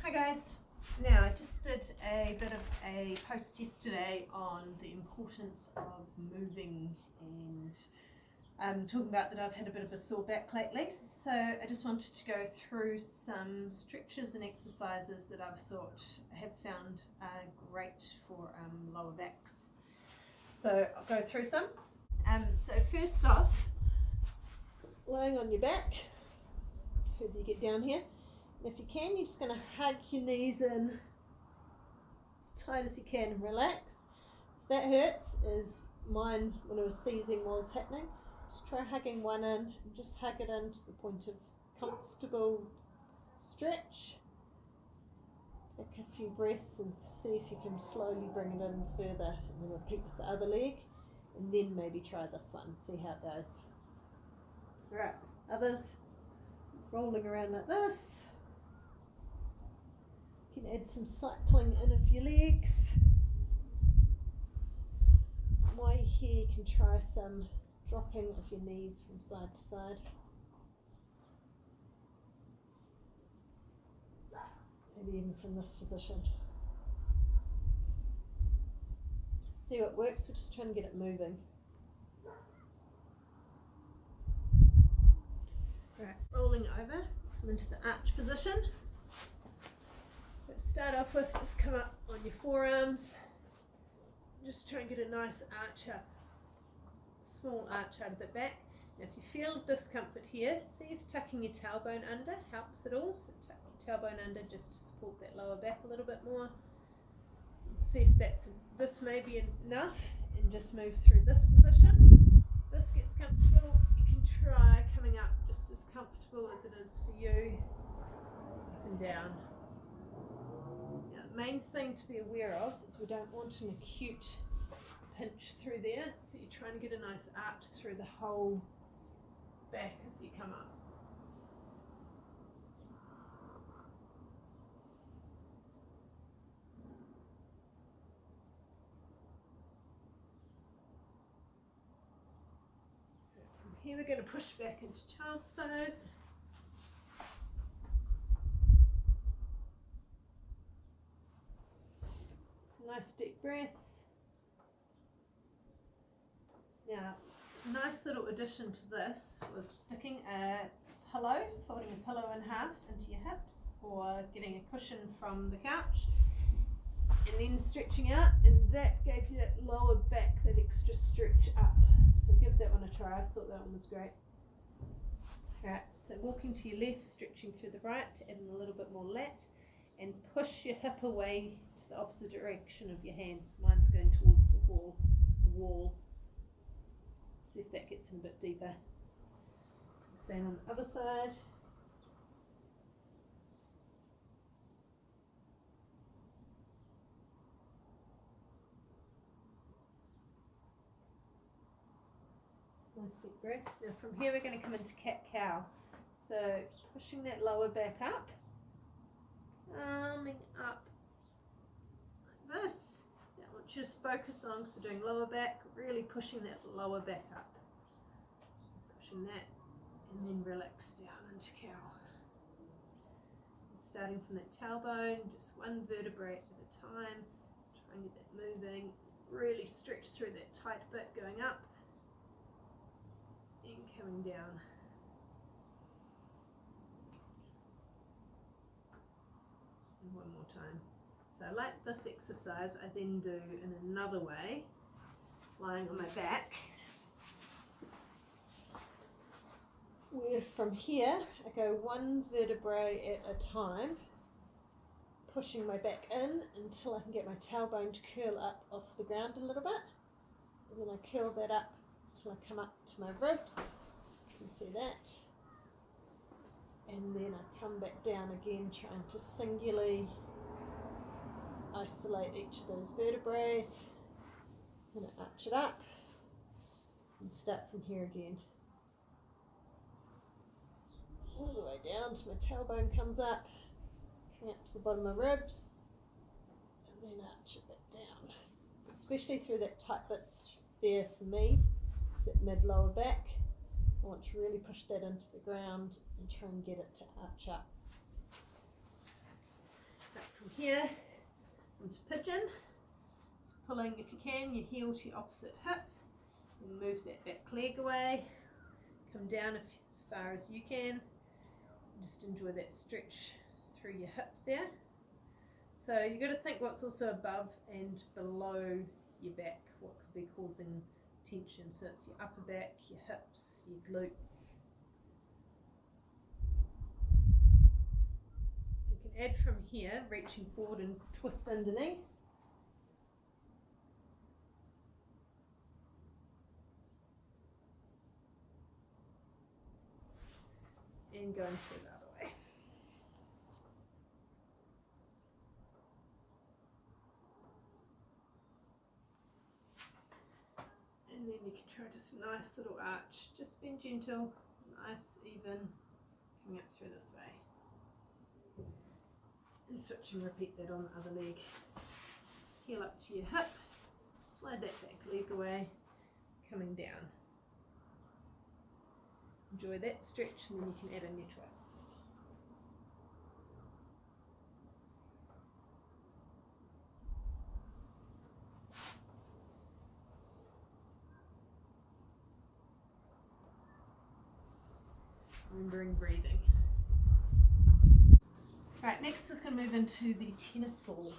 Hi guys. Now I just did a bit of a post yesterday on the importance of moving and talking about that I've had a bit of a sore back lately. So I just wanted to go through some stretches and exercises that I've have found great for lower backs. So I'll go through some. So first off, lying on your back, further you get down here. And if you can, you're just going to hug your knees in as tight as you can and relax. If that hurts, as mine when I was seizing was happening, just try hugging one in and just hug it in to the point of comfortable stretch. Take a few breaths and see if you can slowly bring it in further, and then repeat with the other leg, and then maybe try this one, see how it goes. Alright, others rolling around like this. You can add some cycling in of your legs. While you're here, you can try some dropping of your knees from side to side. Maybe even from this position. See what works, we're just trying to get it moving. Right, rolling over, come into the arch position. So start off with, just come up on your forearms. Just try and get a nice arch up, small arch out of the back. Now if you feel discomfort here, see if tucking your tailbone under helps at all. So tuck your tailbone under just to support that lower back a little bit more. And see if this may be enough, and just move through this position. If this gets comfortable, you can try coming up just as comfortable as it is for you, up and down. Now, the main thing to be aware of is we don't want an acute pinch through there, so you're trying to get a nice arch through the whole back as you come up. From here we're going to push back into child's pose. Some nice deep breaths. Now, a nice little addition to this was sticking a pillow, folding a pillow in half into your hips, or getting a cushion from the couch, and then stretching out, and that gave you that lower back, that extra stretch up. So give that one a try, I thought that one was great. Alright, so walking to your left, stretching through the right, adding a little bit more lat, and push your hip away to the opposite direction of your hands. Mine's going towards the wall. See if that gets in a bit deeper. Same on the other side. Nice deep breaths. Now from here we're going to come into cat-cow. So pushing that lower back up, arming up like this. I want you to focus on, so doing lower back, really pushing that lower back up. Pushing that, and then relax down into cow. And starting from that tailbone, just one vertebrae at a time. Try and get that moving. Really stretch through that tight bit going up and coming down. And one more time. So like this exercise, I then do in another way, lying on my back, where from here I go one vertebrae at a time, pushing my back in until I can get my tailbone to curl up off the ground a little bit, and then I curl that up until I come up to my ribs. You can see that, and then I come back down again, trying to singularly isolate each of those vertebrae, and arch it up, and start from here again. All the way down to my tailbone comes up, coming up to the bottom of my ribs, and then arch it back down. So especially through that tight bits there for me, it's that mid-lower back. I want to really push that into the ground and try and get it to arch up. here into pigeon. Just pulling, if you can, your heel to your opposite hip. And move that back leg away. Come down as far as you can. Just enjoy that stretch through your hip there. So you've got to think what's also above and below your back, what could be causing tension. So it's your upper back, your hips, your glutes. So you can add from here, reaching forward and twist underneath. And going through the other way. And then you can try just a nice little arch. Just being gentle, nice, even, coming up through this way. And switch and repeat that on the other leg. Heel up to your hip, slide that back leg away, coming down. Enjoy that stretch, and then you can add in your twist. Remembering breathing. Alright, next is going to move into the tennis ball.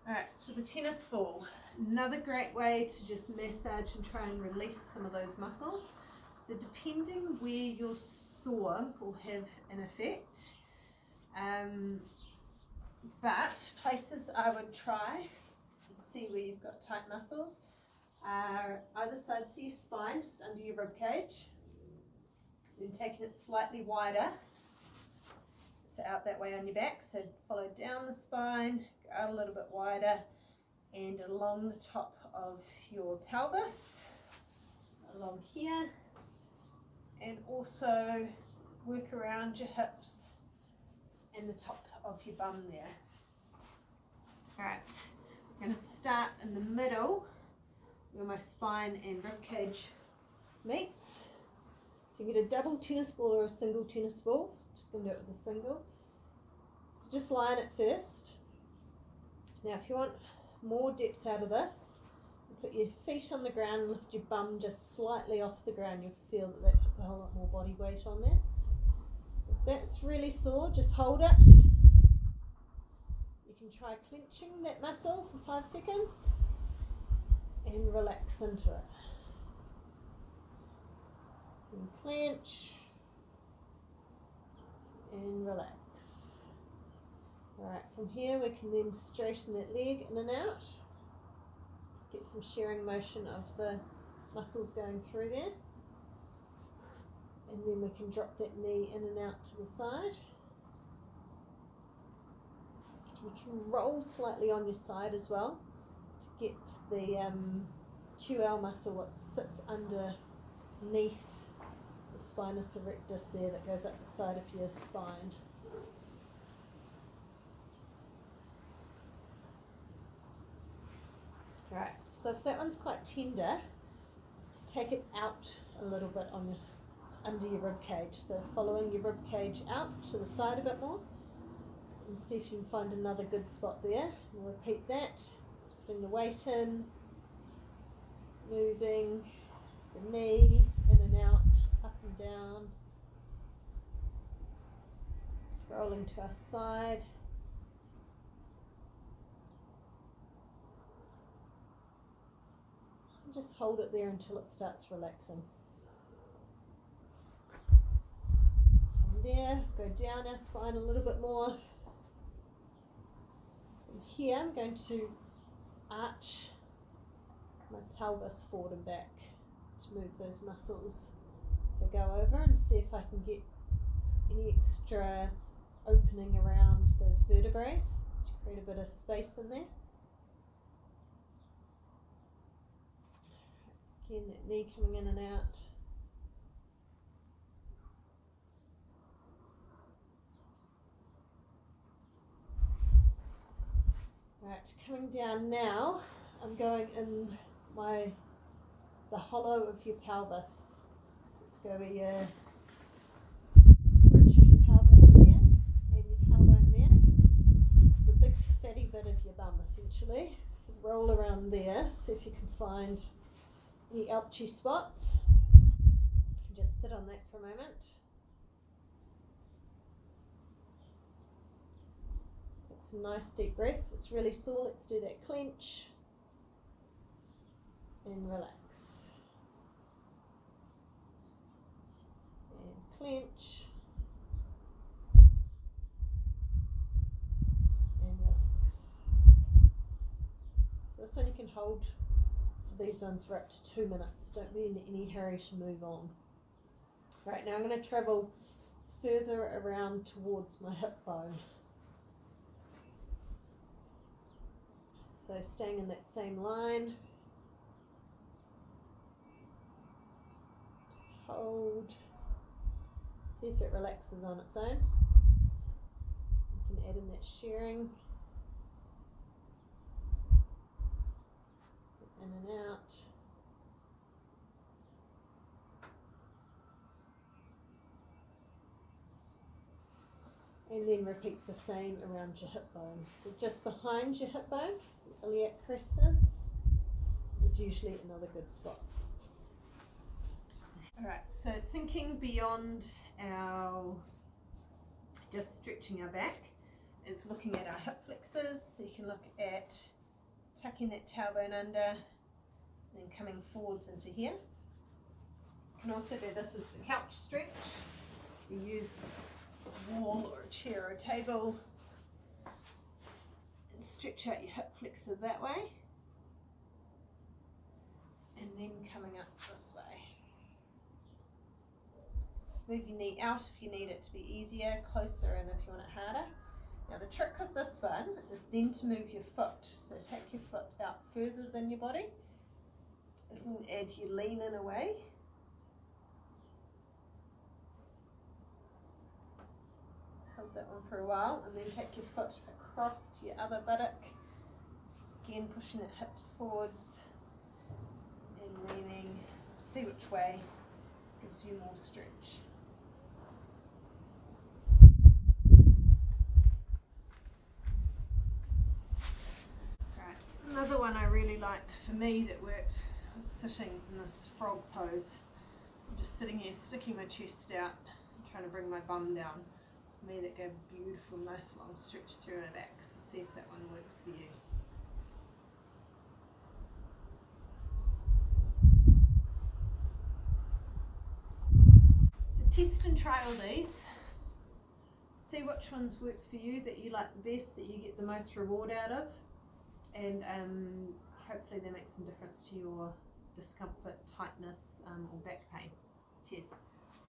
Alright, so the tennis ball, another great way to just massage and try and release some of those muscles. So depending where you're sore will have an effect, but places I would try and see where you've got tight muscles are either sides of your spine, just under your rib cage, then taking it slightly wider, so out that way on your back, so follow down the spine, go out a little bit wider, and along the top of your pelvis, along here, and also work around your hips and the top of your bum there. Alright, I'm going to start in the middle where my spine and ribcage meets. So you get a double tennis ball or a single tennis ball. I'm just going to do it with a single. So just line it first. Now if you want more depth out of this, put your feet on the ground and lift your bum just slightly off the ground. You'll feel that that puts a whole lot more body weight on there. If that's really sore, just hold it. You can try clenching that muscle for 5 seconds and relax into it. And clench and relax. Alright, from here we can then straighten that leg in and out. Get some shearing motion of the muscles going through there. And then we can drop that knee in and out to the side. You can roll slightly on your side as well to get the QL muscle, what sits underneath the spinous erectus there, that goes up the side of your spine. Right, so if that one's quite tender, take it out a little bit on your, under your rib cage. So following your rib cage out to the side a bit more, and see if you can find another good spot there. And repeat that, just putting the weight in, moving the knee in and out, up and down, rolling to our side. Just hold it there until it starts relaxing. From there, go down our spine a little bit more. From here, I'm going to arch my pelvis forward and back to move those muscles. So go over and see if I can get any extra opening around those vertebrae to create a bit of space in there. Again, that knee coming in and out. Right, coming down now, I'm going in the hollow of your pelvis. So let's go where your bridge of your pelvis there, and your tailbone there. It's the big fatty essentially. So roll around there, see if you can find any ouchy spots. Just sit on that for a moment. Take some nice deep breaths. If it's really sore, let's do that clench and relax. And clench and relax. So this one you can hold for these ones for up to 2 minutes. Don't be in any hurry to move on. Right, now I'm going to travel further around towards my hip bone. So staying in that same line. Just hold. See if it relaxes on its own. You can add in that shearing. In and out. And then repeat the same around your hip bone. So just behind your hip bone, the iliac crest is usually another good spot. Alright, so thinking beyond our just stretching our back is looking at our hip flexors. So you can look at tucking that tailbone under and then coming forwards into here. You can also do this as a couch stretch. You use a wall or a chair or a table and stretch out your hip flexor that way and then coming up this way. Move your knee out if you need it to be easier, closer in if you want it harder. Now the trick with this one is then to move your foot, so take your foot out further than your body and then add your lean in away. Hold that one for a while and then take your foot across to your other buttock, again pushing that hip forwards and leaning, see which way gives you more stretch. Another one I really liked for me that worked was sitting in this frog pose. I'm just sitting here sticking my chest out and trying to bring my bum down. For me that gave a beautiful nice long stretch through my back, so see if that one works for you. So test and try all these. See which ones work for you, that you like the best, that you get the most reward out of. And hopefully they make some difference to your discomfort, tightness,